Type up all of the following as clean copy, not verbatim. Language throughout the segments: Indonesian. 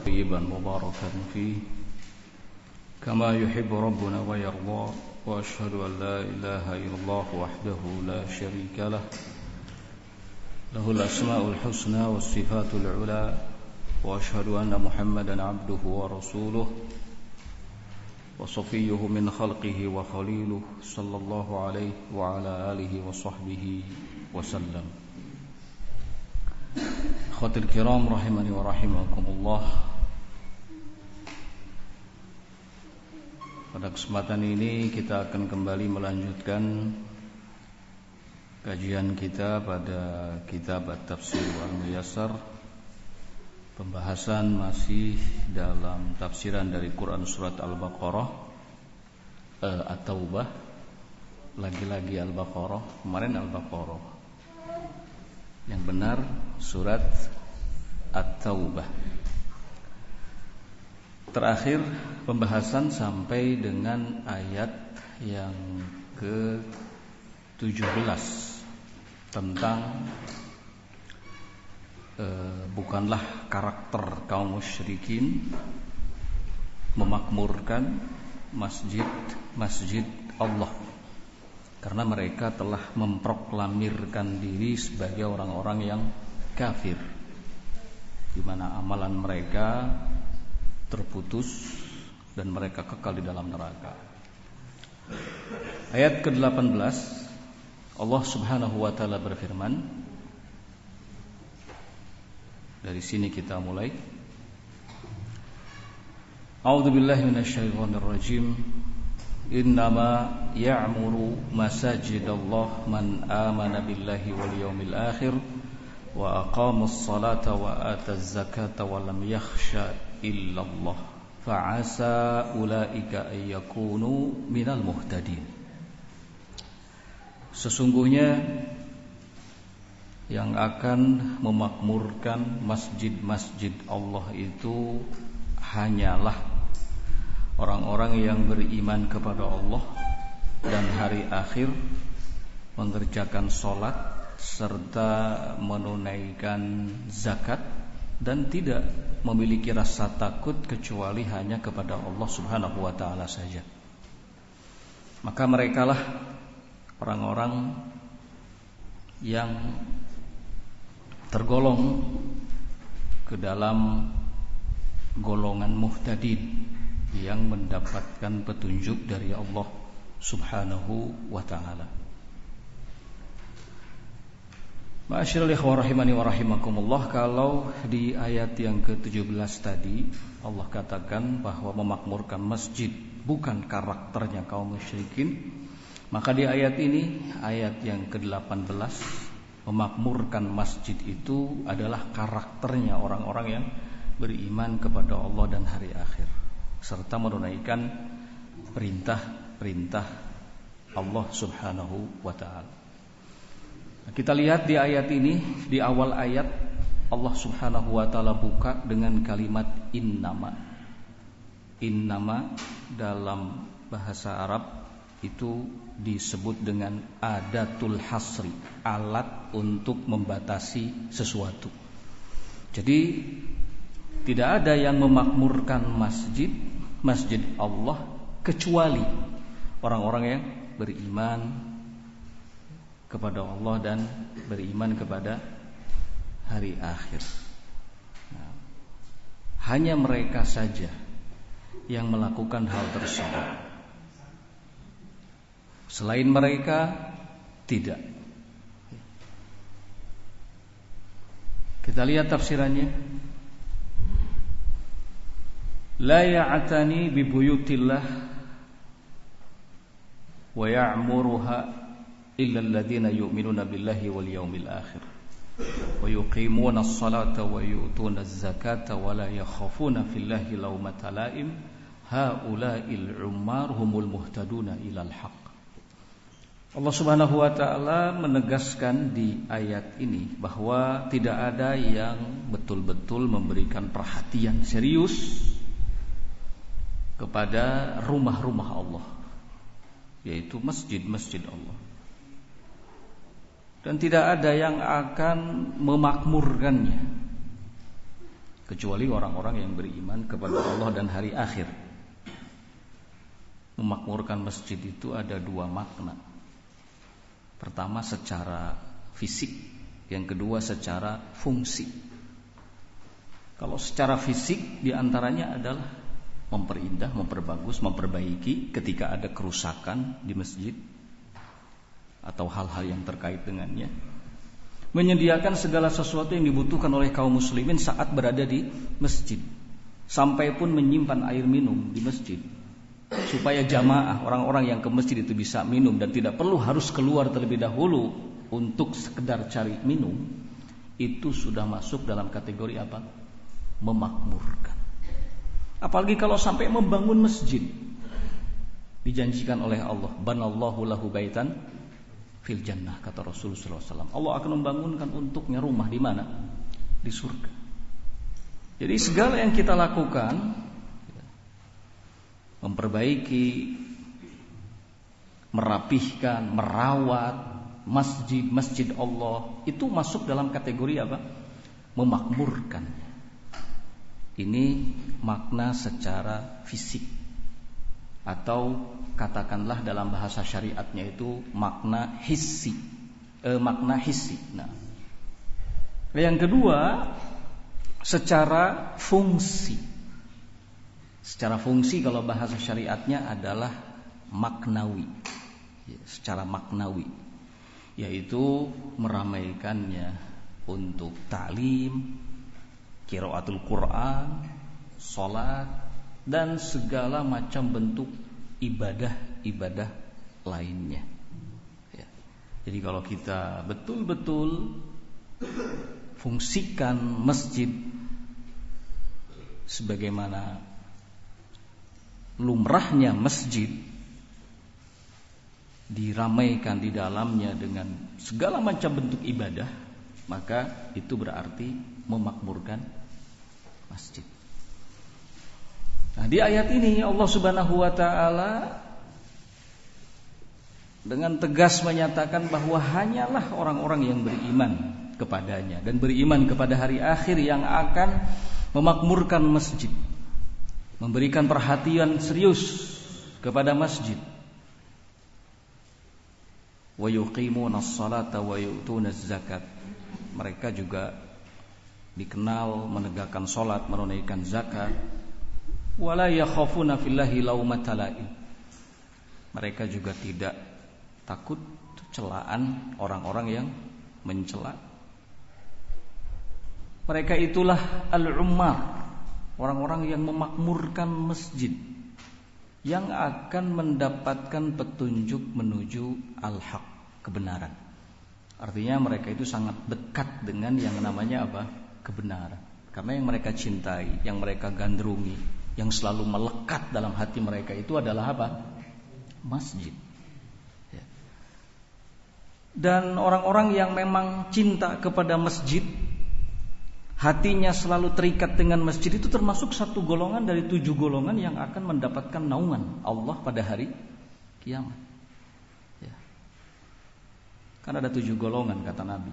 طيبا مباركا فيه كما يحب ربنا ويرضى وأشهد أن لا إله إلا الله وحده لا شريك له له الأسماء الحسنى والصفات العلى وأشهد أن محمدا عبده ورسوله وصفيه من خلقه وخليله صلى الله عليه وعلى آله وصحبه وسلم. Akhwatul kiram rahimani wa rahimakumullah. Pada kesempatan ini kita akan kembali melanjutkan kajian kita pada kitab At-Tafsir Al-Muyassar. Pembahasan masih dalam tafsiran dari Quran surat Al-Baqarah, At-Taubah, lagi-lagi Al-Baqarah, kemarin Al-Baqarah. Yang benar surat At-Taubah. Terakhir pembahasan sampai dengan ayat yang ke-17 tentang bukanlah karakter kaum musyrikin memakmurkan masjid Allah, karena mereka telah memproklamirkan diri sebagai orang-orang yang kafir, di mana amalan mereka terputus dan mereka kekal di dalam neraka. Ayat ke-18 Allah Subhanahu wa taala berfirman. Dari sini kita mulai. A'udzu billahi minasyaitonir rajim. Innama ya'muru masajidallah man amana billahi wal yawmil akhir wa aqamas salata wa ataz zakata wa lam yakhsha illallah fa'asa ulaika ay yakunu minal muhtadin. Sesungguhnya yang akan memakmurkan masjid-masjid Allah itu hanyalah orang-orang yang beriman kepada Allah dan hari akhir, mengerjakan sholat serta menunaikan zakat, dan tidak memiliki rasa takut kecuali hanya kepada Allah Subhanahu wa ta'ala saja. Maka merekalah orang-orang yang tergolong ke dalam golongan muhtadin yang mendapatkan petunjuk dari Allah Subhanahu wa ta'ala. Ma'asyiral ikhwah rahimani wa rahimakumullah, kalau di ayat yang ke-17 tadi Allah katakan bahwa memakmurkan masjid bukan karakternya kaum musyrikin, maka di ayat ini, ayat yang ke-18, memakmurkan masjid itu adalah karakternya orang-orang yang beriman kepada Allah dan hari akhir, serta menunaikan perintah-perintah Allah Subhanahu wa ta'ala. Kita lihat di ayat ini, di awal ayat Allah Subhanahu wa ta'ala buka dengan kalimat innama. Innama dalam bahasa Arab itu disebut dengan adatul hasri, alat untuk membatasi sesuatu. Jadi tidak ada yang memakmurkan masjid Allah kecuali orang-orang yang beriman kepada Allah dan beriman kepada hari akhir. Nah, hanya mereka saja yang melakukan hal tersebut. Selain mereka tidak. Kita lihat tafsirannya. La ya'tani bi buyutillah wa ya'muruha illa alladhina yu'minuna billahi wal yawmil akhir wa yuqimuna as-salata wa yu'tuna az-zakata wa la yakhafuna fillahi lawmata la'im haula'il ummar humul muhtaduna ilal haqq. Allah Subhanahu wa ta'ala menegaskan di ayat ini bahwa tidak ada yang betul-betul memberikan perhatian serius kepada rumah-rumah Allah, yaitu masjid-masjid Allah. Dan tidak ada yang akan memakmurkannya kecuali orang-orang yang beriman kepada Allah dan hari akhir. Memakmurkan masjid itu ada dua makna. Pertama secara fisik, yang kedua secara fungsi. Kalau secara fisik diantaranya adalah memperindah, memperbagus, memperbaiki ketika ada kerusakan di masjid atau hal-hal yang terkait dengannya. Menyediakan segala sesuatu yang dibutuhkan oleh kaum muslimin saat berada di masjid, sampai pun menyimpan air minum di masjid, supaya jamaah orang-orang yang ke masjid itu bisa minum dan tidak perlu harus keluar terlebih dahulu untuk sekedar cari minum. Itu sudah masuk dalam kategori apa? Memakmurkan. Apalagi kalau sampai membangun masjid. Dijanjikan oleh Allah, banallahu lahu baitan fil jannah, kata Rasulullah SAW. Allah akan membangunkan untuknya rumah di mana? Di surga. Jadi segala yang kita lakukan, memperbaiki, merapihkan, merawat masjid Allah, itu masuk dalam kategori apa? Memakmurkan. Ini makna secara fisik, atau katakanlah dalam bahasa syariatnya itu makna hissi. Nah, yang kedua secara fungsi. Secara fungsi kalau bahasa syariatnya adalah maknawi. Secara maknawi, yaitu meramaikannya untuk ta'lim, qiraatul Quran, salat, dan segala macam bentuk ibadah-ibadah lainnya. Ya. Jadi kalau kita betul-betul fungsikan masjid sebagaimana lumrahnya masjid, diramaikan di dalamnya dengan segala macam bentuk ibadah, maka itu berarti memakmurkan masjid. Nah, di ayat ini Allah Subhanahu wa taala dengan tegas menyatakan bahwa hanyalah orang-orang yang beriman kepadanya dan beriman kepada hari akhir yang akan memakmurkan masjid, memberikan perhatian serius kepada masjid. Wa yuqimunas salata wa yu'tunaz zakat. Mereka juga dikenal menegakkan salat, menunaikan zakat. Wala yakhafuna fillahi laumata laim. Mereka juga tidak takut celaan orang-orang yang mencela. Mereka itulah al-ummar, orang-orang yang memakmurkan masjid, yang akan mendapatkan petunjuk menuju al-haq, kebenaran. Artinya mereka itu sangat dekat dengan yang namanya apa? Kebenaran. Karena yang mereka cintai, yang mereka gandrungi, yang selalu melekat dalam hati mereka itu adalah apa? Masjid. Ya. Dan orang-orang yang memang cinta kepada masjid, hatinya selalu terikat dengan masjid, itu termasuk satu golongan dari 7 golongan yang akan mendapatkan naungan Allah pada hari kiamat. Ya. Kan ada 7 golongan kata Nabi,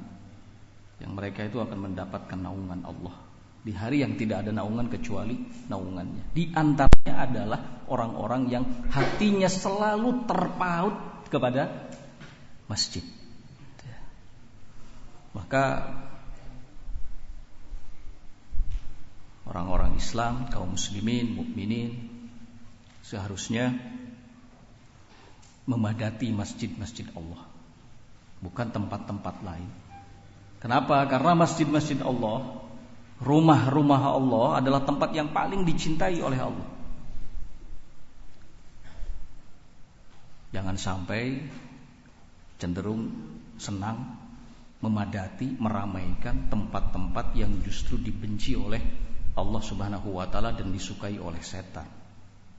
yang mereka itu akan mendapatkan naungan Allah di hari yang tidak ada naungan kecuali naungannya. Di antaranya adalah orang-orang yang hatinya selalu terpaut kepada masjid. Maka orang-orang Islam, kaum muslimin, mukminin seharusnya memadati masjid-masjid Allah, bukan tempat-tempat lain. Kenapa? Karena masjid-masjid Allah, rumah-rumah Allah adalah tempat yang paling dicintai oleh Allah. Jangan sampai cenderung senang memadati, meramaikan tempat-tempat yang justru dibenci oleh Allah Subhanahu wa taala dan disukai oleh setan,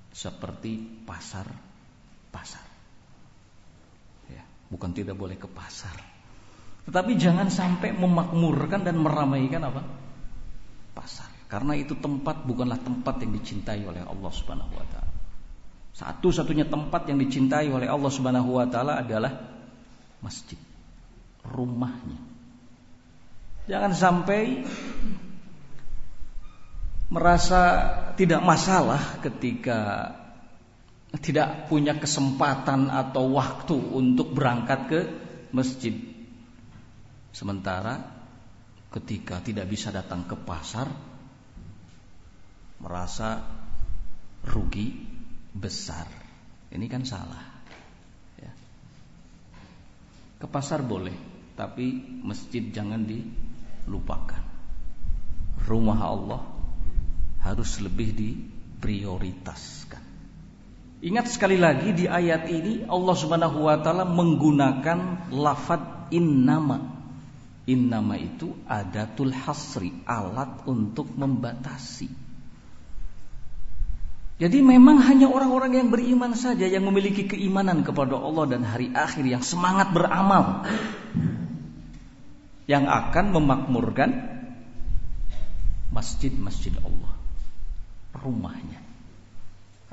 seperti pasar-pasar. Ya, bukan tidak boleh ke pasar, tetapi jangan sampai memakmurkan dan meramaikan apa? Pasar. Karena itu bukanlah tempat yang dicintai oleh Allah Subhanahu wa taala. Satu-satunya tempat yang dicintai oleh Allah Subhanahu wa taala adalah masjid, rumahnya. Jangan sampai merasa tidak masalah ketika tidak punya kesempatan atau waktu untuk berangkat ke masjid. Sementara ketika tidak bisa datang ke pasar, merasa rugi besar. Ini kan salah. Ya. Ke pasar boleh, tapi masjid jangan dilupakan. Rumah Allah harus lebih diprioritaskan. Ingat sekali lagi di ayat ini Allah Subhanahu wa taala menggunakan lafaz innama. Innama itu adatul hasri, alat untuk membatasi. Jadi memang hanya orang-orang yang beriman saja yang memiliki keimanan kepada Allah dan hari akhir, yang semangat beramal, yang akan memakmurkan masjid-masjid Allah, rumahnya.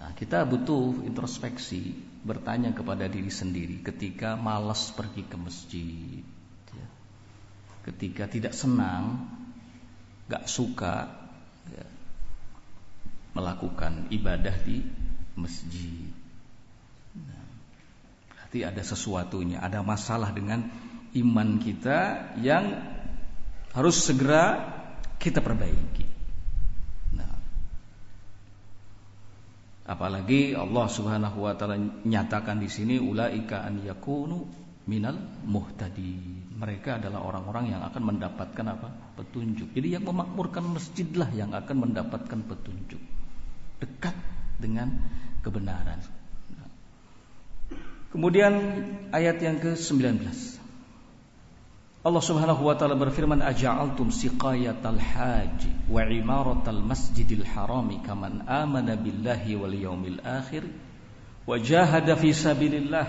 Nah, kita butuh introspeksi, bertanya kepada diri sendiri ketika malas pergi ke masjid, ya. Ketika tidak senang, gak suka, ya, melakukan ibadah di masjid. Nah, berarti ada sesuatunya, ada masalah dengan iman kita yang harus segera kita perbaiki. Apalagi Allah Subhanahu wa taala nyatakan di sini ulaika an yakunu minal muhtadin. Mereka adalah orang-orang yang akan mendapatkan apa? Petunjuk. Jadi yang memakmurkan masjidlah yang akan mendapatkan petunjuk. Dekat dengan kebenaran. Kemudian ayat yang ke-19. Allah Subhanahu wa taala berfirman, aja'altum siqayatal haji wa imaratal masjidil harami kaman amana billahi wal yaumil akhir wa jahada fi sabilillah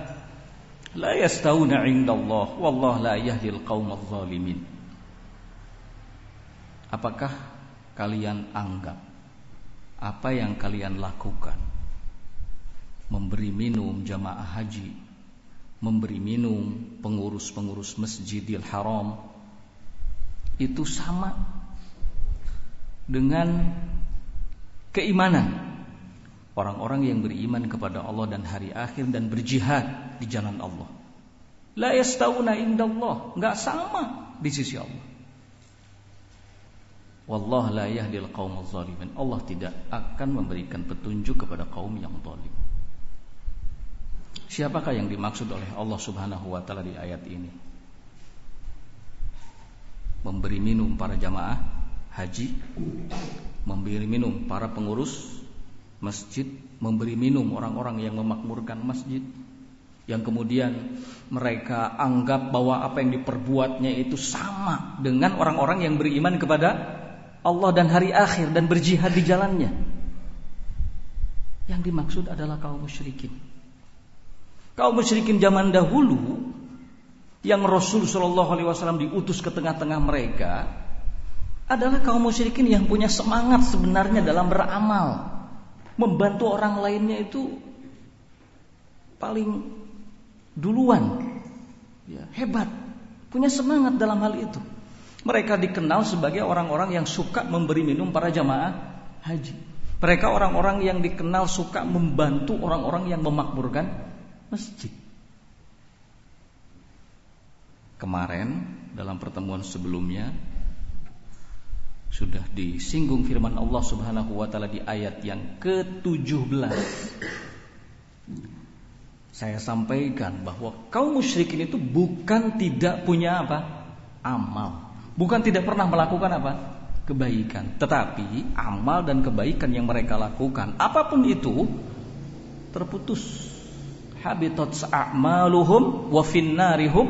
la yastawuna 'indallah wallahu la yahdil qaumadh dhalimin. Apakah kalian anggap apa yang kalian lakukan, memberi minum jamaah haji, memberi minum pengurus-pengurus Masjidil Haram, itu sama dengan keimanan orang-orang yang beriman kepada Allah dan hari akhir dan berjihad di jalan Allah? La yastawuna indallah, enggak sama di sisi Allah. Wallahu la yahdil qaumaz zalimin. Allah tidak akan memberikan petunjuk kepada kaum yang zalim. Siapakah yang dimaksud oleh Allah Subhanahu wa taala di ayat ini? Memberi minum para jamaah haji, memberi minum para pengurus masjid, memberi minum orang-orang yang memakmurkan masjid, yang kemudian mereka anggap bahwa apa yang diperbuatnya itu sama dengan orang-orang yang beriman kepada Allah dan hari akhir dan berjihad di jalannya. Yang dimaksud adalah kaum musyrikin. Kaum musyrikin zaman dahulu yang Rasul sallallahu alaihi wasallam diutus ke tengah-tengah mereka adalah kaum musyrikin yang punya semangat sebenarnya dalam beramal. Membantu orang lainnya itu paling duluan. Ya, hebat, punya semangat dalam hal itu. Mereka dikenal sebagai orang-orang yang suka memberi minum para jamaah haji. Mereka orang-orang yang dikenal suka membantu orang-orang yang memakmurkan masjid. Kemarin dalam pertemuan sebelumnya sudah disinggung firman Allah Subhanahu wa taala di ayat yang ke-17. Saya sampaikan bahwa kaum musyrikin itu bukan tidak punya apa? Amal. Bukan tidak pernah melakukan apa? Kebaikan. Tetapi amal dan kebaikan yang mereka lakukan, apapun itu, terputus. Habitat a'maluhum wa finnarihum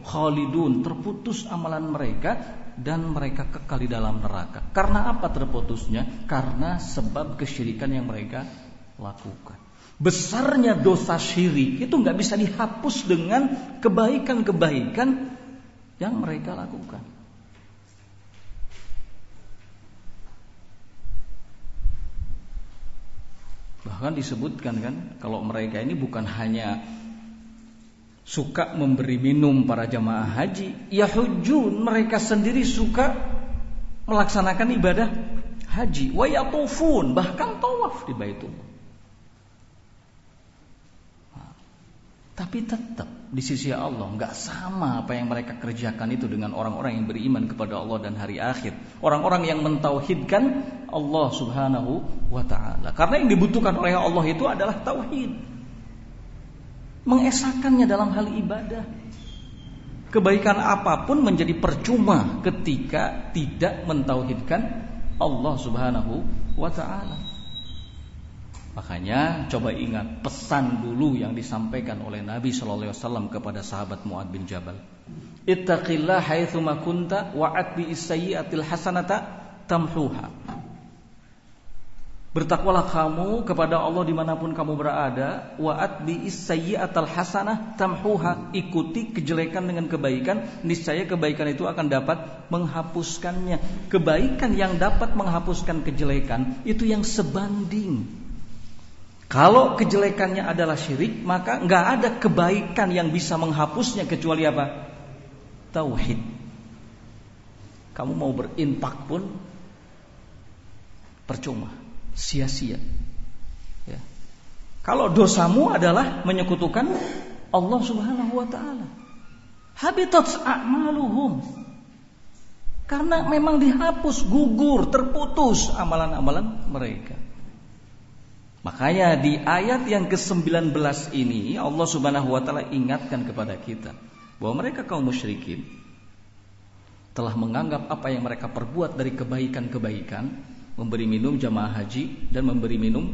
khalidun. Terputus amalan mereka dan mereka kekal di dalam neraka. Karena apa terputusnya? Karena sebab kesyirikan yang mereka lakukan. Besarnya dosa syirik itu gak bisa dihapus dengan kebaikan-kebaikan yang mereka lakukan. Bahkan disebutkan kan, kalau mereka ini bukan hanya suka memberi minum para jamaah haji, yahujun, mereka sendiri suka melaksanakan ibadah haji, wa yatufun, bahkan tawaf di Baitullah. Tapi tetap di sisi Allah nggak sama apa yang mereka kerjakan itu dengan orang-orang yang beriman kepada Allah dan hari akhir, orang-orang yang mentauhidkan Allah Subhanahu wa ta'ala. Karena yang dibutuhkan oleh Allah itu adalah tauhid, mengesakannya dalam hal ibadah. Kebaikan apapun menjadi percuma ketika tidak mentauhidkan Allah Subhanahu wa ta'ala. Makanya coba ingat pesan dulu yang disampaikan oleh Nabi sallallahu alaihi wasallam kepada sahabat Mu'adz bin Jabal. Ittaqillah haitsu ma kunta wa'atbi as-sayyi'atil hasanata tamhuha. Bertakwalah kamu kepada Allah dimanapun kamu berada. Wa'atbi as-sayyi'atal hasanah tamhuha. Ikuti kejelekan dengan kebaikan, niscaya kebaikan itu akan dapat menghapuskannya. Kebaikan yang dapat menghapuskan kejelekan itu yang sebanding. Kalau kejelekannya adalah syirik, maka nggak ada kebaikan yang bisa menghapusnya kecuali apa? Tauhid. Kamu mau berinfak pun percuma, sia-sia. Ya. Kalau dosamu adalah menyekutukan Allah Subhanahu wa ta'ala, habitat a'maluhum. Karena memang dihapus, gugur, terputus amalan-amalan mereka. Makanya di ayat yang ke-19 ini Allah Subhanahu wa ta'ala ingatkan kepada kita bahwa mereka kaum musyrikin telah menganggap apa yang mereka perbuat dari kebaikan-kebaikan, memberi minum jamaah haji dan memberi minum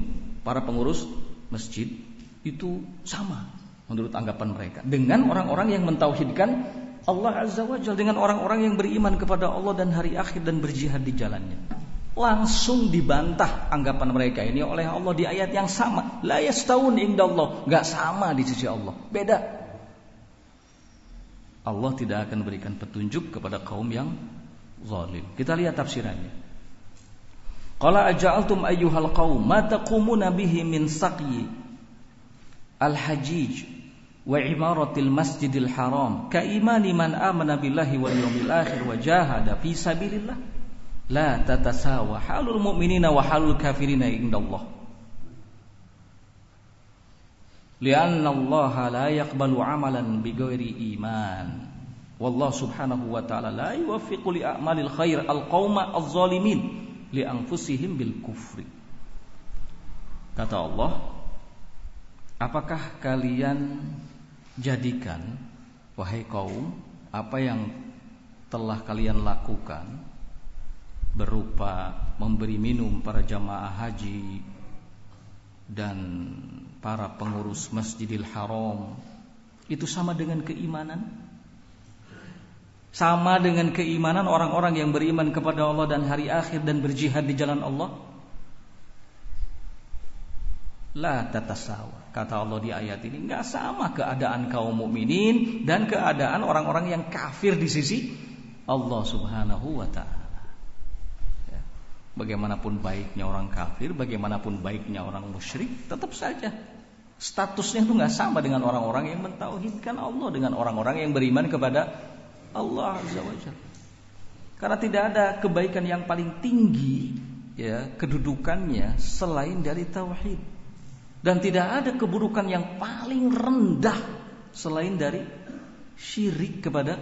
para pengurus masjid, itu sama menurut anggapan mereka dengan orang-orang yang mentauhidkan Allah Azza wa Jalla, dengan orang-orang yang beriman kepada Allah dan hari akhir dan berjihad di jalannya. Langsung dibantah anggapan mereka ini oleh Allah di ayat yang sama. La yastawun indallah, enggak sama di sisi Allah, beda. Allah tidak akan berikan petunjuk kepada kaum yang zalim. Kita lihat tafsirannya. Qala aja'altum ayyuhal qaum ma taqumuna bihi min saqyi al-hajij wa imaratil masjidil haram ka imani man amana billahi wal yawmil akhir wa jahada fi sabilillah. La tatasawa halul mu'minina wa halul kafirina indallah. Lianna Allah la yaqbalu amalan bighairi iman. Wallahu subhanahu wa ta'ala la yuwaffiqu li a'malil khair al-qauma az-zalimin li anfusihim bil kufri. Kata Allah, apakah kalian jadikan, wahai kaum, apa yang telah kalian lakukan berupa memberi minum para jamaah haji dan para pengurus Masjidil Haram, itu sama dengan keimanan? Sama dengan keimanan orang-orang yang beriman kepada Allah dan hari akhir dan berjihad di jalan Allah? La tatasawa, kata Allah di ayat ini, enggak sama keadaan kaum mukminin dan keadaan orang-orang yang kafir di sisi Allah Subhanahu wa ta'ala. Bagaimanapun baiknya orang kafir, bagaimanapun baiknya orang musyrik, tetap saja statusnya itu nggak sama dengan orang-orang yang mentauhidkan Allah, dengan orang-orang yang beriman kepada Allah Azza wa Jalla. Karena tidak ada kebaikan yang paling tinggi, ya, kedudukannya selain dari tauhid, dan tidak ada keburukan yang paling rendah selain dari syirik kepada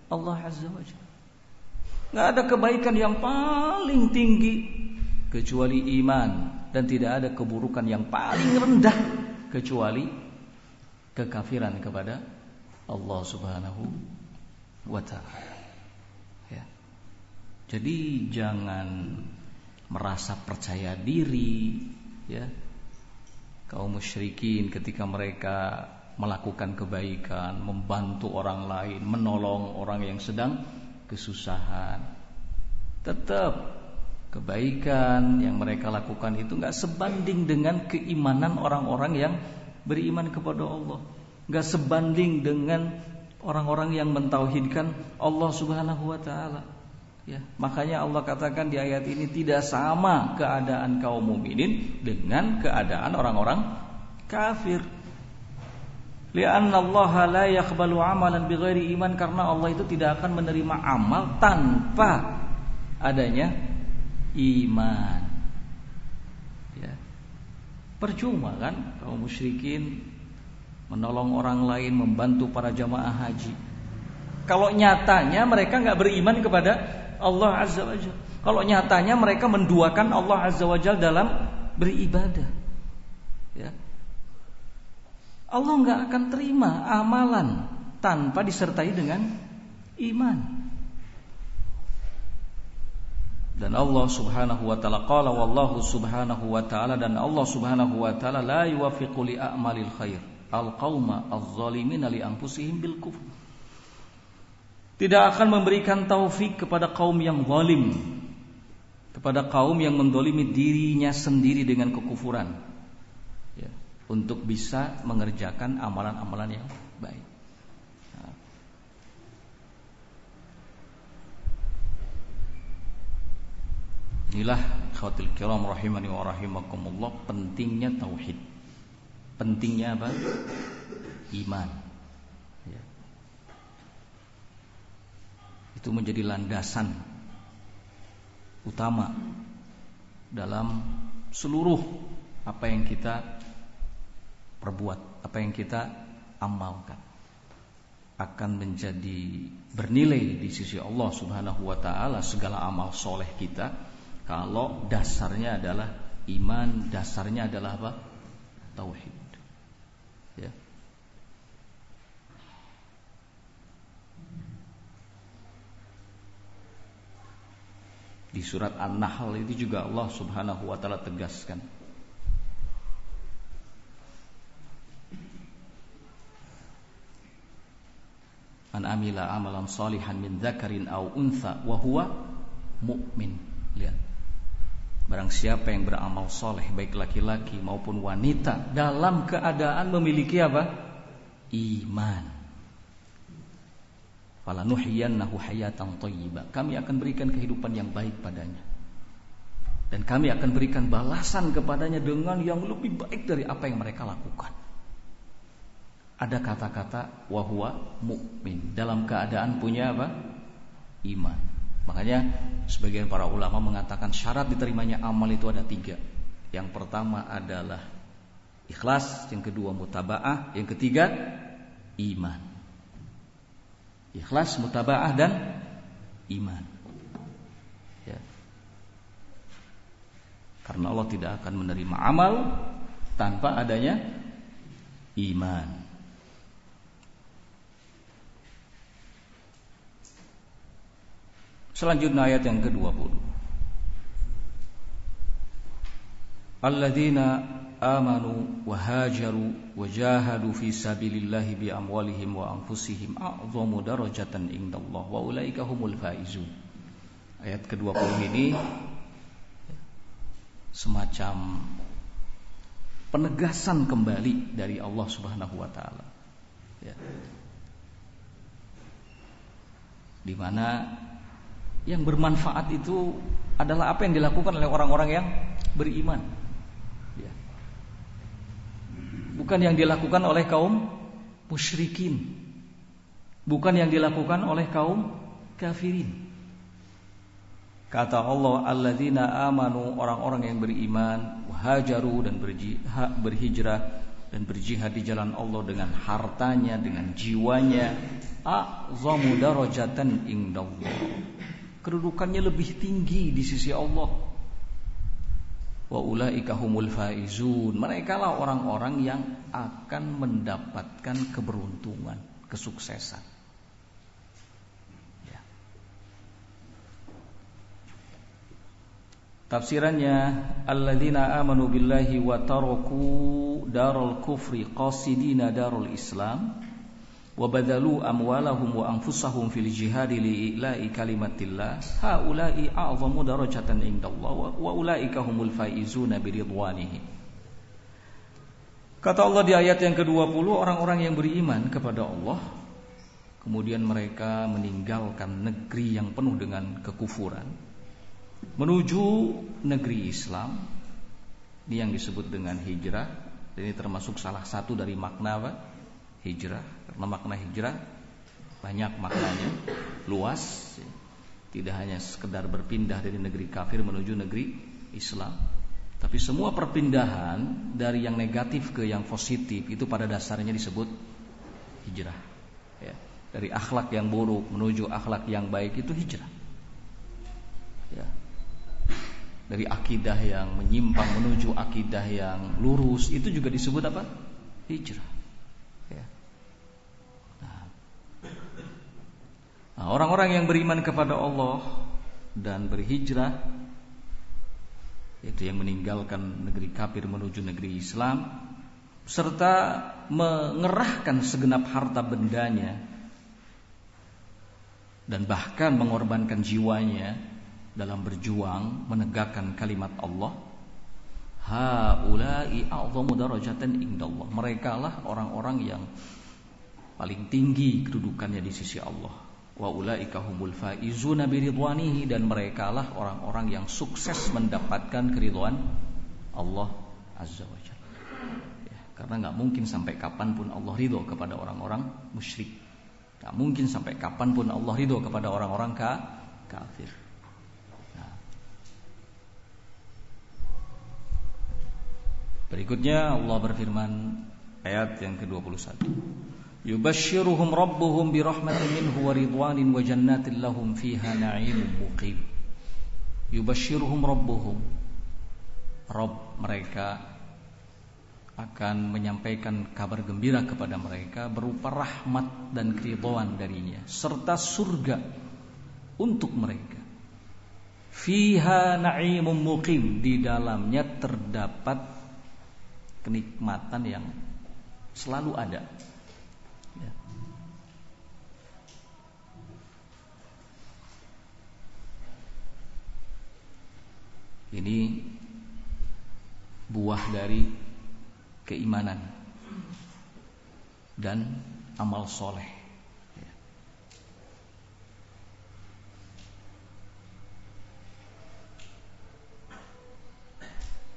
Allah Azza wa Jalla. Nggak ada kebaikan yang paling tinggi kecuali iman, dan tidak ada keburukan yang paling rendah kecuali kekafiran kepada Allah Subhanahu wa ta'ala. Ya. Jadi jangan merasa percaya diri, ya. Kaum musyrikin ketika mereka melakukan kebaikan, membantu orang lain, menolong orang yang sedang kesusahan, tetap kebaikan yang mereka lakukan itu gak sebanding dengan keimanan orang-orang yang beriman kepada Allah, gak sebanding dengan orang-orang yang mentauhidkan Allah Subhanahu wa ta'ala. Ya, makanya Allah katakan di ayat ini tidak sama keadaan kaum mukminin dengan keadaan orang-orang kafir. Lianna Allah la yaqbalu amalan bighairi iman, karena Allah itu tidak akan menerima amal tanpa adanya iman. Ya. Percuma kan kaum musyrikin menolong orang lain, membantu para jamaah haji, kalau nyatanya mereka nggak beriman kepada Allah Azza wa Jalla. Kalau nyatanya mereka menduakan Allah Azza wa Jalla dalam beribadah, ya. Allah nggak akan terima amalan tanpa disertai dengan iman. Dan Allah Subhanahu wa taala qala wallahu subhanahu wa taala, dan Allah Subhanahu wa taala la yuwaffiqu li a'malil khair al-qauma adh-dhalimina li anfusihim bil kufr. Tidak akan memberikan taufik kepada kaum yang zalim, kepada kaum yang mendolimi dirinya sendiri dengan kekufuran, ya, untuk bisa mengerjakan amalan-amalan yang baik. Nah. Inilah ikhwatul kiram rahimani wa rahimakumullah, pentingnya tauhid. Pentingnya apa? Iman. Ya. Itu menjadi landasan utama dalam seluruh apa yang kita perbuat, apa yang kita amalkan, akan menjadi bernilai di sisi Allah Subhanahu wa taala segala amal soleh kita kalau dasarnya adalah iman, dasarnya adalah apa? Tauhid. Ya. Di surat An-Nahl itu juga Allah Subhanahu wa taala tegaskan, man amila amalan salihan min dzakarin aw untha wa huwa mu'min. Lihat, barang siapa yang beramal soleh, baik laki-laki maupun wanita, dalam keadaan memiliki apa? Iman. Falanuhyiyannahu hayatan thayyibah. Kami akan berikan kehidupan yang baik padanya, dan kami akan berikan balasan kepadanya dengan yang lebih baik dari apa yang mereka lakukan. Ada kata-kata wa huwa mu'min, dalam keadaan punya apa? Iman. Makanya sebagian para ulama mengatakan syarat diterimanya amal itu ada 3. Yang pertama adalah ikhlas, yang kedua mutaba'ah, yang ketiga iman. Ikhlas, mutaba'ah, dan iman, ya. Karena Allah tidak akan menerima amal tanpa adanya iman. Selanjutnya ayat yang ke-20. Alladzina amanu wa hajaru wa jahadu fi sabilillahi bi amwalihim wa anfusihim a'zamu darajatan indallah wa ulaika humul faizun. Ayat ke-20 ini semacam penegasan kembali dari Allah Subhanahu wa taala, ya. Di mana yang bermanfaat itu adalah apa yang dilakukan oleh orang-orang yang beriman, ya. Bukan yang dilakukan oleh kaum musyrikin, bukan yang dilakukan oleh kaum kafirin. Kata Allah, alladzina amanu, orang-orang yang beriman, wahajaru, dan berhijrah dan berjihad di jalan Allah dengan hartanya, dengan jiwanya, a'zamu darajatan indallah, kedudukannya lebih tinggi di sisi Allah. Wa ulaika humul faizun, mereka lah orang-orang yang akan mendapatkan keberuntungan, kesuksesan. Ya. Tafsirannya, alladzina amanu billahi wa taraku darul kufri qasidina darul islam wa badalu amwalahum wa anfusahum fil jihadi li'ila'i kalimatillah haula'i a'zamu darajatan indallah wa ulaika humul faizuna biridwanihi. Kata Allah di ayat yang ke-20, orang-orang yang beriman kepada Allah kemudian mereka meninggalkan negeri yang penuh dengan kekufuran menuju negeri Islam. Ini yang disebut dengan hijrah, dan ini termasuk salah satu dari makna apa? Hijrah. Karena makna hijrah banyak maknanya, luas. Tidak hanya sekedar berpindah dari negeri kafir menuju negeri Islam, tapi semua perpindahan dari yang negatif ke yang positif itu pada dasarnya disebut hijrah. Ya. Dari akhlak yang buruk menuju akhlak yang baik itu hijrah. Ya. Dari akidah yang menyimpang menuju akidah yang lurus itu juga disebut apa? Hijrah. Ya. Nah, orang-orang yang beriman kepada Allah dan berhijrah, itu yang meninggalkan negeri kafir menuju negeri Islam, serta mengerahkan segenap harta bendanya dan bahkan mengorbankan jiwanya dalam berjuang menegakkan kalimat Allah, haula'i a'zamu darajatan indallah. Mereka lah orang-orang yang paling tinggi kedudukannya di sisi Allah. Wa ulaika humul faizuna biridwanihi, dan merekalah orang-orang yang sukses mendapatkan keridhaan Allah azza wajalla. Ya, karena enggak mungkin sampai kapanpun Allah ridho kepada orang-orang musyrik. Enggak mungkin sampai kapanpun Allah ridho kepada orang-orang kafir. Nah. Berikutnya Allah berfirman ayat yang ke-21. Yubashshiruhum rabbuhum birahmatin minhu wa ridwanin wa jannatin lahum fiha na'imun muqim. Yubashshiruhum rabbuhum, Rabb mereka akan menyampaikan kabar gembira kepada mereka berupa rahmat dan keridhaan darinya serta surga untuk mereka. Fiha na'imun muqim, di dalamnya terdapat kenikmatan yang selalu ada. Ya. Ini buah dari keimanan dan amal soleh. Ya.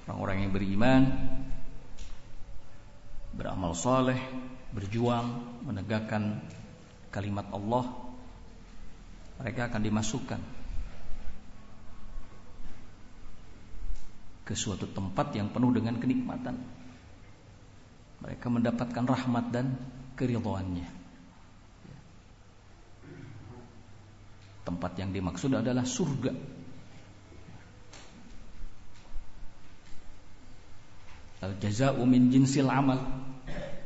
Orang-orang yang beriman, beramal soleh, berjuang menegakkan kalimat Allah, mereka akan dimasukkan ke suatu tempat yang penuh dengan kenikmatan. Mereka mendapatkan rahmat dan keridhaannya. Tempat yang dimaksud adalah surga. Al-jaza'u min jinsil amal.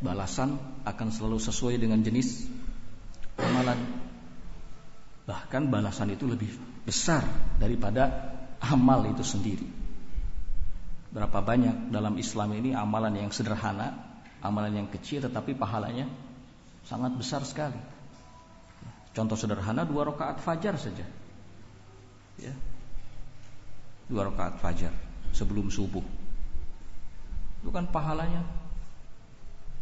Balasan akan selalu sesuai dengan jenis amalan. Bahkan balasan itu lebih besar daripada amal itu sendiri. Berapa banyak dalam Islam ini amalan yang sederhana, amalan yang kecil tetapi pahalanya sangat besar sekali. Contoh sederhana 2 rakaat fajar saja. Ya. 2 rakaat fajar sebelum subuh. Itu kan pahalanya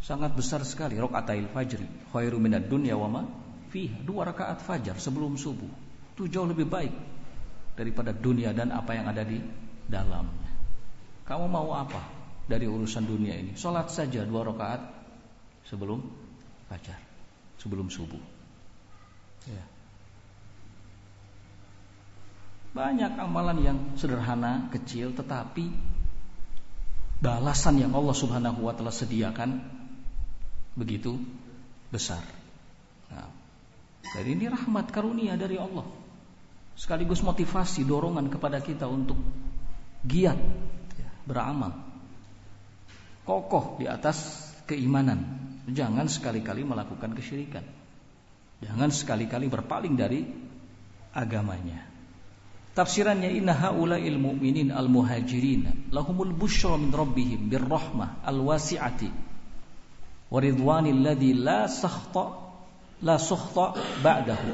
sangat besar sekali. Rakaatil fajri khairu minad dunya wa ma fiha. 2 rakaat fajar sebelum subuh itu jauh lebih baik daripada dunia dan apa yang ada di dalamnya. Kamu mau apa dari urusan dunia ini? Salat saja 2 rakaat sebelum fajar, sebelum subuh. Ya. Banyak amalan yang sederhana, kecil, tetapi balasan yang Allah Subhanahu wa taala sediakan begitu besar. Nah, jadi ini rahmat karunia dari Allah, sekaligus motivasi, dorongan kepada kita untuk giat beramal, kokoh di atas keimanan. Jangan sekali-kali melakukan kesyirikan, jangan sekali-kali berpaling dari agamanya. Tafsirannya, inna haula'il mu'minin al-muhajirin lahumul busyra min rabbihim birrahmah al-wasi'ati wa ridwanil ladzi la sukhta ba'dahu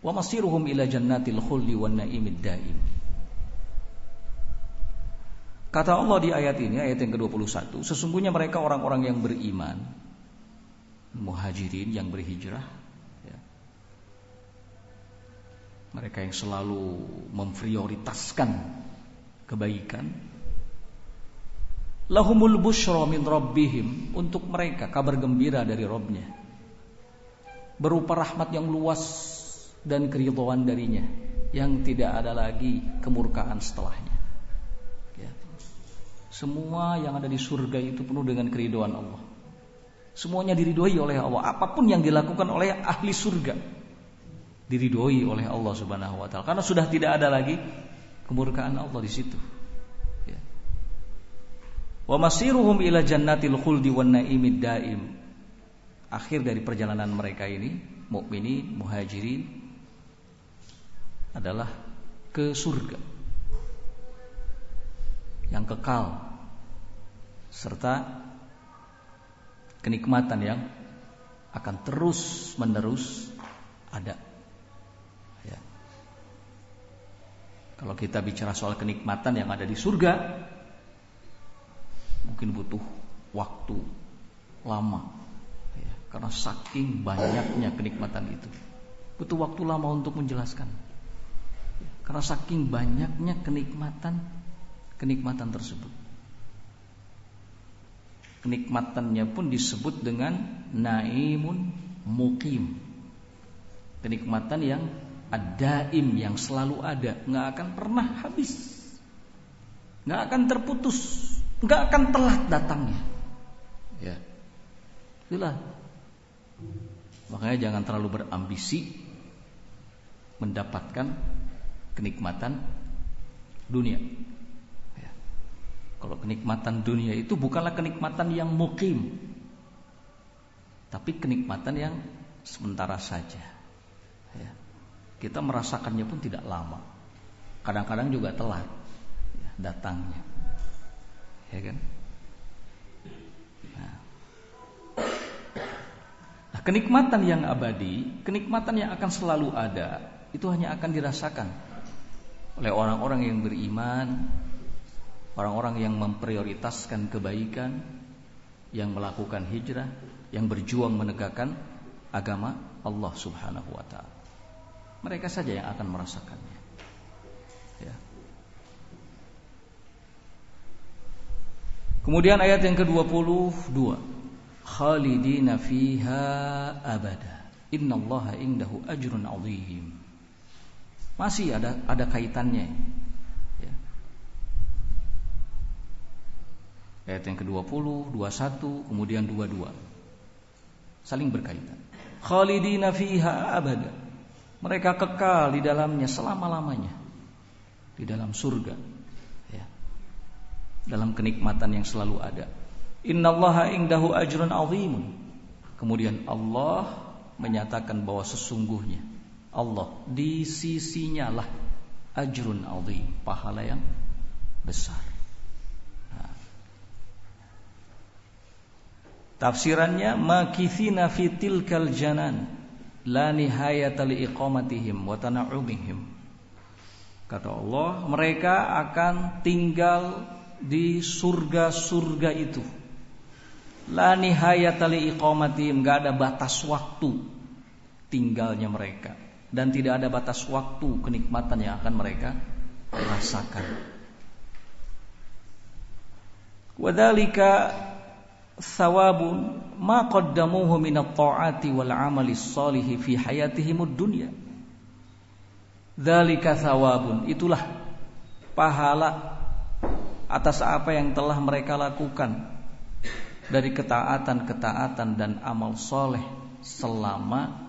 wa masiruhum ila jannatil khuldi wan na'imid daim. Kata Allah di ayat ini, ayat yang ke-21, sesungguhnya mereka orang-orang yang beriman, muhajirin yang berhijrah, ya. Mereka yang selalu memprioritaskan kebaikan. Lahumul busyra min rabbihim, untuk mereka kabar gembira dari Rabbnya, berupa rahmat yang luas dan keridhaan darinya, yang tidak ada lagi kemurkaan setelahnya. Ya. Semua yang ada di surga itu penuh dengan keridhaan Allah. Semuanya diridhoi oleh Allah. Apapun yang dilakukan oleh ahli surga diridhoi oleh Allah Subhanahu wa taala, karena sudah tidak ada lagi kemurkaan Allah di situ. Ya. Wa masiruhum ila jannatil khuldi wan naimid daim. Akhir dari perjalanan mereka ini, mukminin, muhajirin, adalah ke surga yang kekal serta kenikmatan yang akan terus menerus ada. Ya. Kalau kita bicara soal kenikmatan yang ada di surga, mungkin butuh waktu lama, ya, karena saking banyaknya kenikmatan itu, butuh waktu lama untuk menjelaskan. Karena saking banyaknya kenikmatan tersebut. Kenikmatannya pun disebut dengan naimun muqim. Kenikmatan yang ad-daim, yang selalu ada, nggak akan pernah habis, nggak akan terputus, nggak akan telat datangnya. Ya, itulah. Makanya jangan terlalu berambisi mendapatkan kenikmatan dunia. Ya. Kalau kenikmatan dunia itu bukanlah kenikmatan yang muqim, tapi kenikmatan yang sementara saja. Ya. Kita merasakannya pun tidak lama, kadang-kadang juga telat, ya, datangnya, ya kan? Nah, kenikmatan yang abadi, kenikmatan yang akan selalu ada, itu hanya akan dirasakan oleh orang-orang yang beriman, orang-orang yang memprioritaskan kebaikan, yang melakukan hijrah, yang berjuang menegakkan agama Allah Subhanahu wa taala. Mereka saja yang akan merasakannya. Ya. Kemudian ayat yang ke-22, khalidina fiha abada innallaha indahu ajrun 'azim. Masih ada kaitannya. Ya. Ayat yang ke-20, 21, kemudian 22. Saling berkaitan. Khalidina fiha abada. Mereka kekal di dalamnya selama-lamanya. Di dalam surga. Ya. Dalam kenikmatan yang selalu ada. Innallaha indahu ajrun 'azimun. Kemudian Allah menyatakan bahwa sesungguhnya Allah di sisinya lah ajrun 'azim, pahala yang besar. Nah. Tafsirannya makithina fi tilkal janan la nihayata li iqamatihim wa tana'umihim. Kata Allah, mereka akan tinggal di surga-surga itu. La nihayata li iqamatihim, enggak ada batas waktu tinggalnya mereka, dan tidak ada batas waktu kenikmatan yang akan mereka rasakan. Wadzalika thawabun ma qaddamuhu minat ta'ati wal 'amali shalihi fi hayatihimud dunya. Dzalika thawabun, itulah pahala atas apa yang telah mereka lakukan dari ketaatan-ketaatan dan amal soleh selama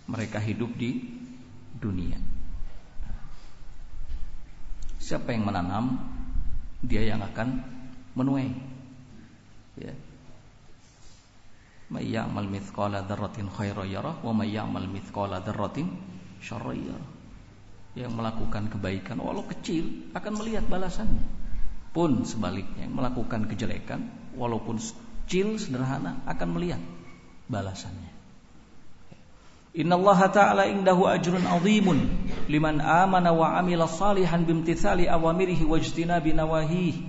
mereka hidup di dunia. Siapa yang menanam, dia yang akan menuai. Ya. May ya'mal mithqala dzarratin khairan yarah wa may ya'mal mithqala dzarratin syarran yarah. Yang melakukan kebaikan walau kecil akan melihat balasannya. Pun sebaliknya, yang melakukan kejelekan walaupun kecil sederhana akan melihat balasannya. Innallaha ta'ala indahu ajrun 'azimun liman amana wa 'amila shalihan bimtithali awamirihi wajtinabi nawahihi.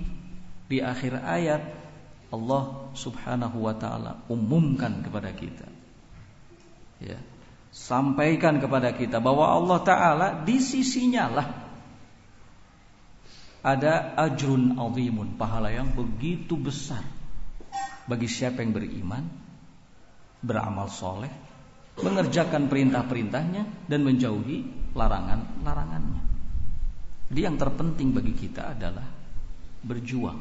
Di akhir ayat Allah Subhanahu wa ta'ala umumkan kepada kita, ya, sampaikan kepada kita bahwa Allah Ta'ala di sisinya lah ada ajrun 'azimun, pahala yang begitu besar bagi siapa yang beriman, beramal soleh, mengerjakan perintah-perintahnya dan menjauhi larangan-larangannya. Jadi yang terpenting bagi kita adalah berjuang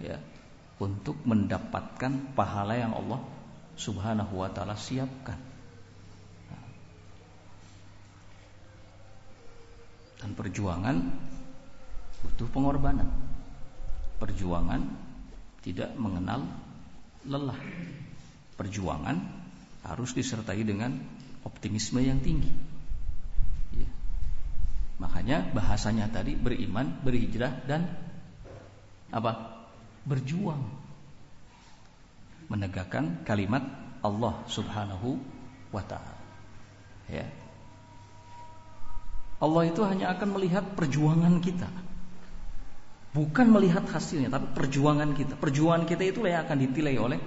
ya, untuk mendapatkan pahala yang Allah Subhanahu wa taala siapkan. Dan perjuangan butuh pengorbanan. Perjuangan tidak mengenal lelah. Perjuangan harus disertai dengan optimisme yang tinggi. Ya. Makanya bahasanya tadi beriman, berhijrah dan apa? Berjuang. Menegakkan kalimat Allah Subhanahu wa taala. Ya. Allah itu hanya akan melihat perjuangan kita. Bukan melihat hasilnya, tapi perjuangan kita. Perjuangan kita itulah yang akan ditilai oleh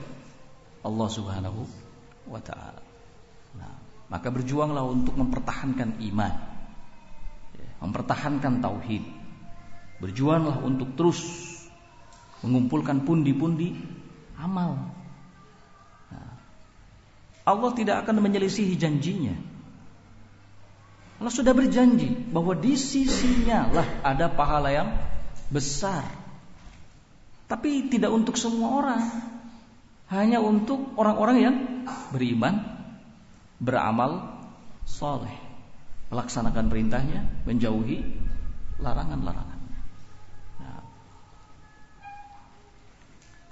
Allah Subhanahu wa taala. Nah, maka berjuanglah untuk mempertahankan iman. Mempertahankan tauhid. Berjuanglah untuk terus mengumpulkan pundi-pundi amal. Nah, Allah tidak akan menyelisihi janjinya. Allah sudah berjanji bahwa di sisinya lah ada pahala yang besar. Tapi tidak untuk semua orang. Hanya untuk orang-orang yang beriman, beramal saleh, melaksanakan perintahnya, menjauhi larangan-larangan. Nah.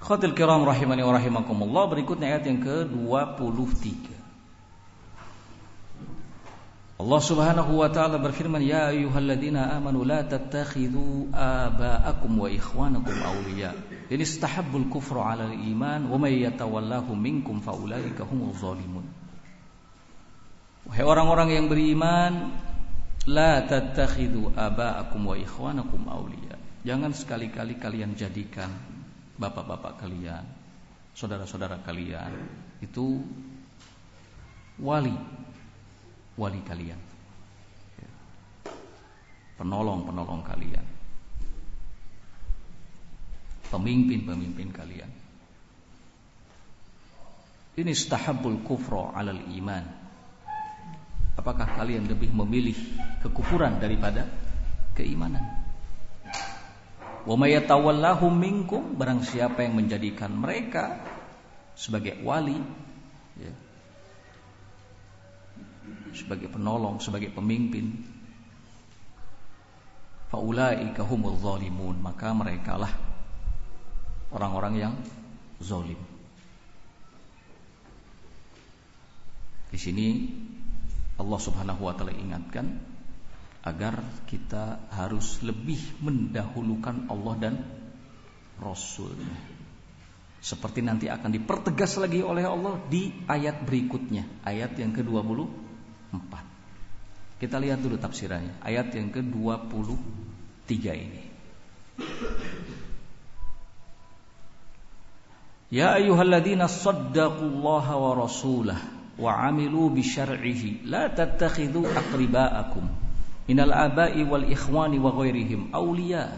Khawatir kiram rahimani wa rahimakumullah, berikutnya ayat yang ke-23. Allah Subhanahu wa taala berfirman, ya ayyuhalladzina amanu la tattakhidhu aba'akum wa ikhwanakum awliya in istahabbul kufra 'alal iman wa may yatawallahum minkum faulaika humuz zalimun. Wahai orang-orang yang beriman, la tattakhidhu aba'akum wa ikhwanakum awliya. Jangan sekali-kali kalian jadikan bapak-bapak kalian, saudara-saudara kalian itu wali kalian, penolong kalian, pemimpin kalian. Ini istahabbul kufra 'alal iman. Apakah kalian lebih memilih kekufuran daripada keimanan? Wa may yatawallahum minkum, barang siapa yang menjadikan mereka sebagai wali, ya, sebagai penolong, sebagai pemimpin, faulaika humuz zalimun, maka merekalah orang-orang yang zalim. Di sini Allah Subhanahu wa taala ingatkan agar kita harus lebih mendahulukan Allah dan Rasul-Nya. Seperti nanti akan dipertegas lagi oleh Allah di ayat berikutnya, ayat yang ke-24. Kita lihat dulu tafsirannya, ayat yang ke-23 ini. Ya ayyuhalladzina saddaqullaha wa rasulah wa amilu bi syar'ihi la tattakhidhu aqriba'akum minal aba'i wal ikhwani wa ghairihim awliya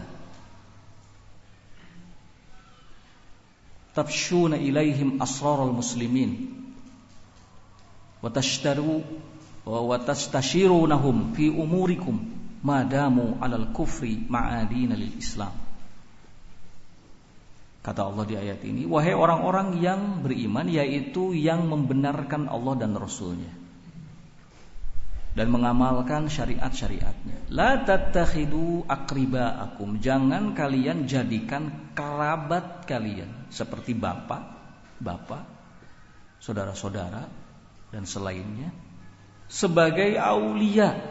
tafshuna ilaihim asraral muslimin wa tastashirunahum fi umurikum madamu alal kufri ma'adina lil Islam. Kata Allah di ayat ini, wahai orang-orang yang beriman, yaitu yang membenarkan Allah dan Rasul-Nya dan mengamalkan syariat-syariatnya. La tattakhidu aqriba'akum, jangan kalian jadikan kerabat kalian seperti bapak, saudara-saudara dan selainnya sebagai aulia,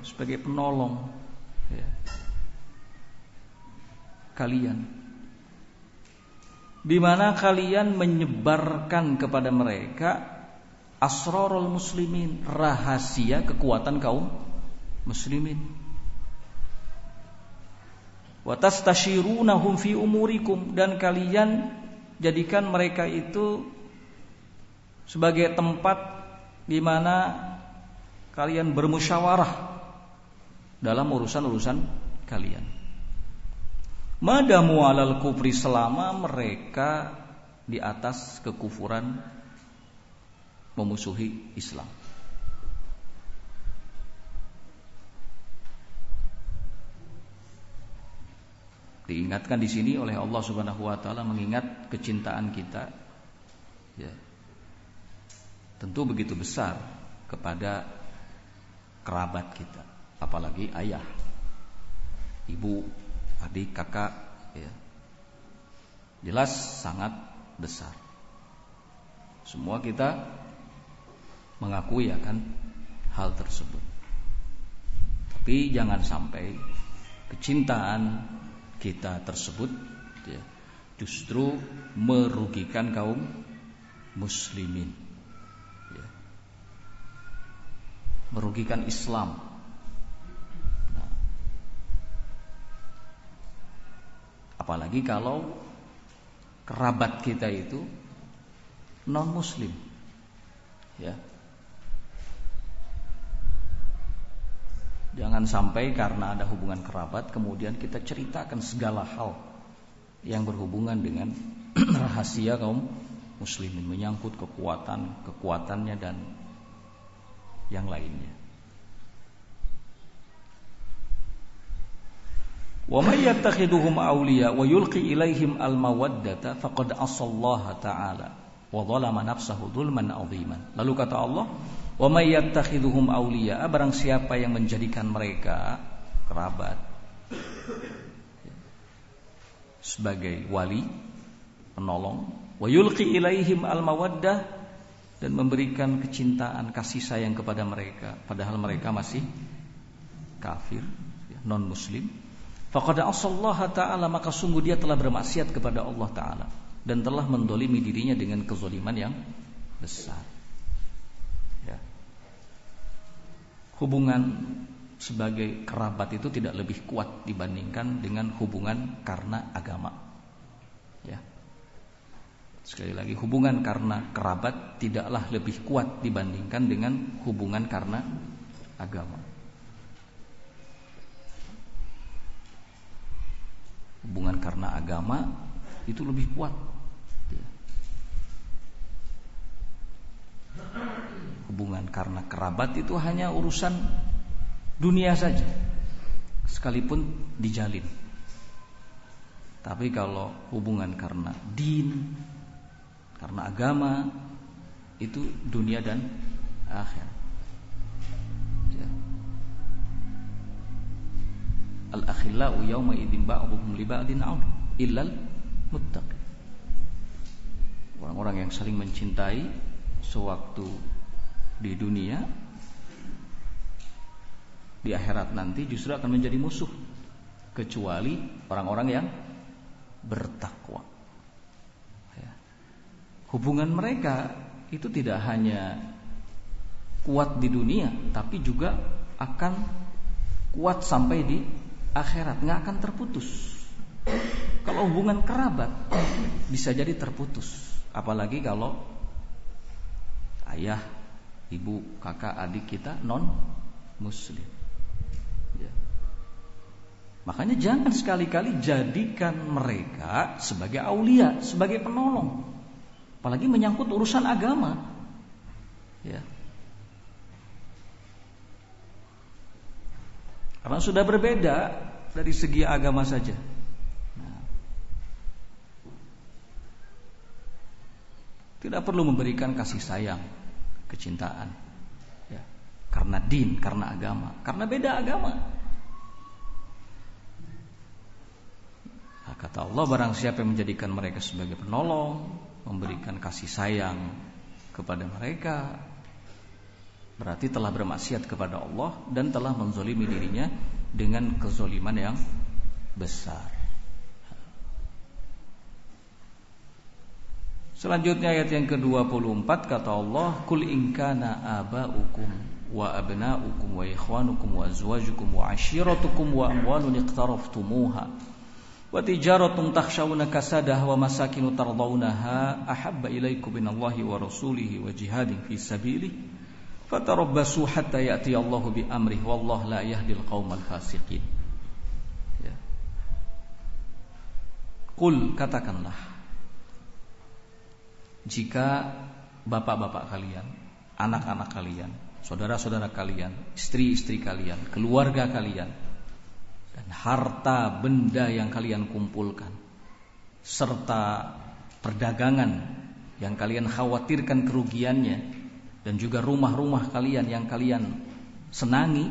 sebagai penolong, ya, kalian, di mana kalian menyebarkan kepada mereka asrarul muslimin, rahasia kekuatan kaum muslimin. Wa tastashirunahum fi umurikum, dan kalian jadikan mereka itu sebagai tempat di mana kalian bermusyawarah dalam urusan-urusan kalian. Madamu alal kufri, selama mereka di atas kekufuran memusuhi Islam. Diingatkan di sini oleh Allah Subhanahu wa taala, mengingat kecintaan kita ya, tentu begitu besar kepada kerabat kita, apalagi ayah, ibu, adik, kakak ya. Jelas sangat besar. Semua kita mengakui akan hal tersebut. Tapi jangan sampai kecintaan kita tersebut ya, justru merugikan kaum muslimin ya, merugikan Islam. Nah, apalagi kalau kerabat kita itu non muslim ya. Jangan sampai karena ada hubungan kerabat kemudian kita ceritakan segala hal yang berhubungan dengan rahasia kaum muslimin, menyangkut kekuatannya dan yang lainnya. Wa may yattakhiduhum awliya wa yulqi ilaihim al-mawaddata faqad asallaha ta'ala wa zalama nafsahu dzulman 'adziman. Lalu kata Allah, wa may yattakhiduhum awliya, barang siapa yang menjadikan mereka kerabat sebagai wali, penolong, wa yulqi ilaihim al-mawaddah, dan memberikan kecintaan, kasih sayang kepada mereka padahal mereka masih kafir, non muslim, faqad asallaha ta'ala, maka sungguh dia telah bermaksiat kepada Allah Ta'ala dan telah mendolimi dirinya dengan kezaliman yang besar ya. Hubungan sebagai kerabat itu tidak lebih kuat dibandingkan dengan hubungan karena agama ya. Sekali lagi, hubungan karena kerabat tidaklah lebih kuat dibandingkan dengan hubungan karena agama. Hubungan karena agama itu lebih kuat ya. Hubungan karena kerabat itu hanya urusan dunia saja, sekalipun dijalin. Tapi kalau hubungan karena din, karena agama, itu dunia dan akhirat ya. Al-akhillau yawma idzin ba'dhum li ba'din 'adu illal muttaqin. Orang-orang yang saling mencintai sewaktu di dunia, di akhirat nanti justru akan menjadi musuh, kecuali orang-orang yang bertakwa ya. Hubungan mereka itu tidak hanya kuat di dunia, tapi juga akan kuat sampai di akhirat, nggak akan terputus. Kalau hubungan kerabat bisa jadi terputus, apalagi kalau ayah, ibu, kakak, adik kita non muslim ya. Makanya jangan sekali-kali jadikan mereka sebagai aulia, sebagai penolong, apalagi menyangkut urusan agama ya. Karena sudah berbeda dari segi agama saja. Nah, tidak perlu memberikan kasih sayang, kecintaan ya, karena din, karena agama, karena beda agama. Nah, kata Allah, barang siapa yang menjadikan mereka sebagai penolong, memberikan kasih sayang kepada mereka, berarti telah bermaksiat kepada Allah dan telah menzolimi dirinya dengan kezoliman yang besar. Selanjutnya ayat yang ke-24, kata Allah, Qul in kana aba'ukum wa abna'ukum wa ikhwanukum wa azwajukum wa ashiratukum wa amwalun iqtaraftumuha wa tijaratun takhshawna kasadaha wa masakinu tardawnaha ahabba ilaikum minallahi wa rasulihi wa jihadin fi sabilihi fatarabbasu hatta ya'ti Allahu bi amrihi wallahu la yahdil qaumal fasiqin ya. Qul, katakanlah, jika bapak-bapak kalian, anak-anak kalian, saudara-saudara kalian, istri-istri kalian, keluarga kalian, dan harta benda yang kalian kumpulkan, serta perdagangan yang kalian khawatirkan kerugiannya, dan juga rumah-rumah kalian yang kalian senangi,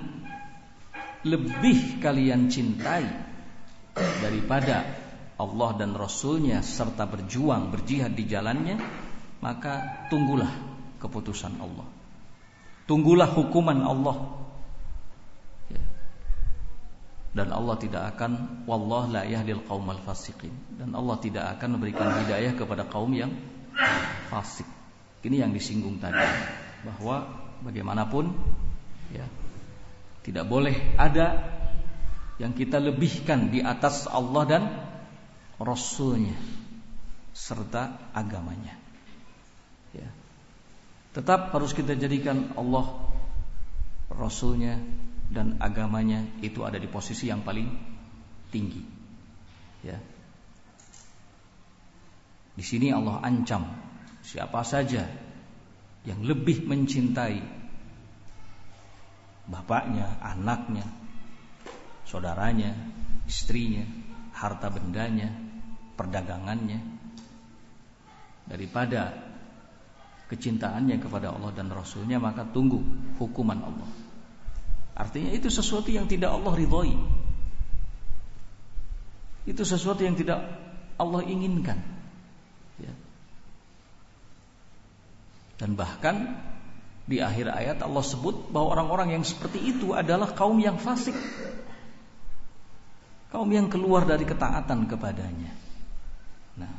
lebih kalian cintai daripada Allah dan Rasulnya serta berjuang, berjihad di jalannya, maka tunggulah keputusan Allah, tunggulah hukuman Allah. Dan Allah tidak akan, wallahu la yahdil qaumal fasiqin, dan Allah tidak akan memberikan hidayah kepada kaum yang fasik. Ini yang disinggung tadi, bahwa bagaimanapun ya, tidak boleh ada yang kita lebihkan di atas Allah dan Rasulnya serta agamanya. Ya. Tetap harus kita jadikan Allah, Rasulnya, dan agamanya itu ada di posisi yang paling tinggi. Ya. Di sini Allah ancam siapa saja yang lebih mencintai bapaknya, anaknya, saudaranya, istrinya, harta bendanya, perdagangannya, daripada kecintaannya kepada Allah dan Rasulnya, maka tunggu hukuman Allah. Artinya itu sesuatu yang tidak Allah ridhoi, itu sesuatu yang tidak Allah inginkan ya. Dan bahkan di akhir ayat Allah sebut bahwa orang-orang yang seperti itu adalah kaum yang fasik, kaum yang keluar dari ketaatan kepadanya. Nah,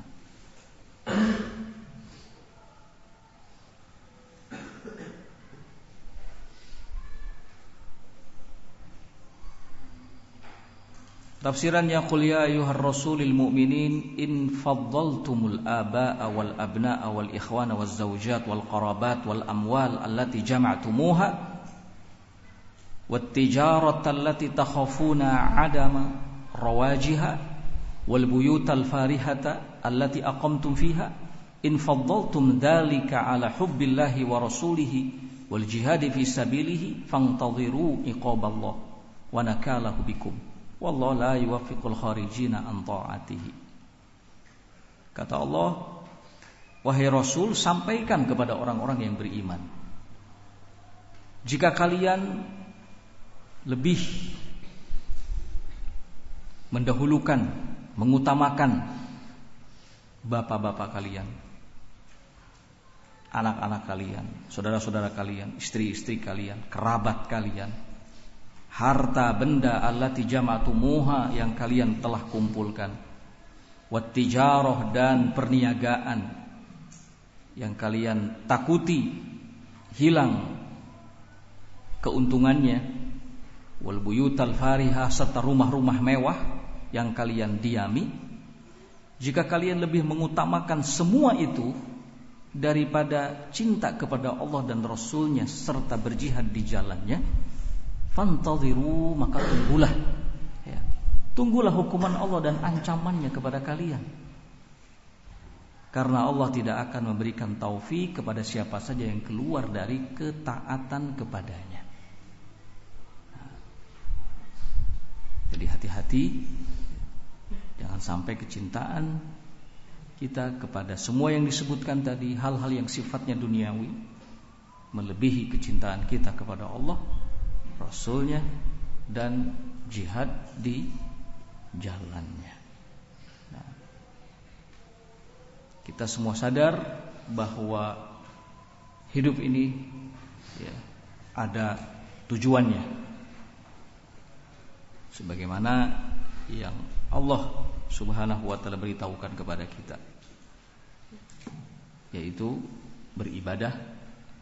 tafsirannya, qul ya ayyuhar rasulil mu'minin in faddaltumul aba'a wal abna'a wal ikhwana waz zawjat wal qarabat wal amwal allati jama'tumuha wat tijarata allati takhafuna 'adama rawajiha wal buyutal farihata allati aqamtum fiha in faddaltum dzalika 'ala hubbillahi wa rasulihi wal jihadi fi sabilihi fantadhiru iqaballah wa nakalahu bikum wallahu la yuwaffiqul kharijina an ta'atihi. Kata Allah, wahai Rasul, sampaikan kepada orang-orang yang beriman, jika kalian lebih mendahulukan, mengutamakan bapak-bapak kalian, anak-anak kalian, saudara-saudara kalian, istri-istri kalian, kerabat kalian, harta benda allati jama'tumuha yang kalian telah kumpulkan, wat tijarah dan perniagaan yang kalian takuti hilang keuntungannya, wal buyutal farihah serta rumah-rumah mewah yang kalian diami, jika kalian lebih mengutamakan semua itu daripada cinta kepada Allah dan Rasulnya serta berjihad di jalannya, fantadhiru, maka tunggulah ya, tunggulah hukuman Allah dan ancamannya kepada kalian, karena Allah tidak akan memberikan taufik kepada siapa saja yang keluar dari ketaatan kepadanya. Jadi hati-hati, jangan sampai kecintaan kita kepada semua yang disebutkan tadi, hal-hal yang sifatnya duniawi, melebihi kecintaan kita kepada Allah, Rasulnya, dan jihad di jalannya. Nah, kita semua sadar bahwa hidup ini ya, ada tujuannya, sebagaimana yang Allah Subhanahu wa ta'ala beritahukan kepada kita, yaitu beribadah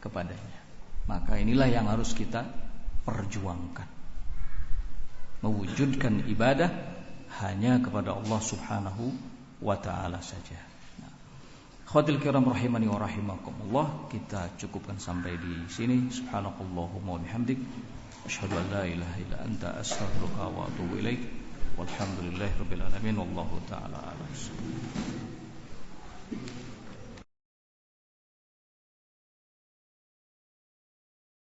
kepadanya. Maka inilah yang harus kita perjuangkan, mewujudkan ibadah hanya kepada Allah Subhanahu wa ta'ala saja. Nah, khawaatil kiram rahimani wa rahimakumullah, kita cukupkan sampai di sini. Subhanakallahumma wa bihamdik, asyhadu an la ilaha illa anta, astaghfiruka wa atubu ilaik. Walhamdulillahirabbil alamin, wallahu ta'ala a'lam.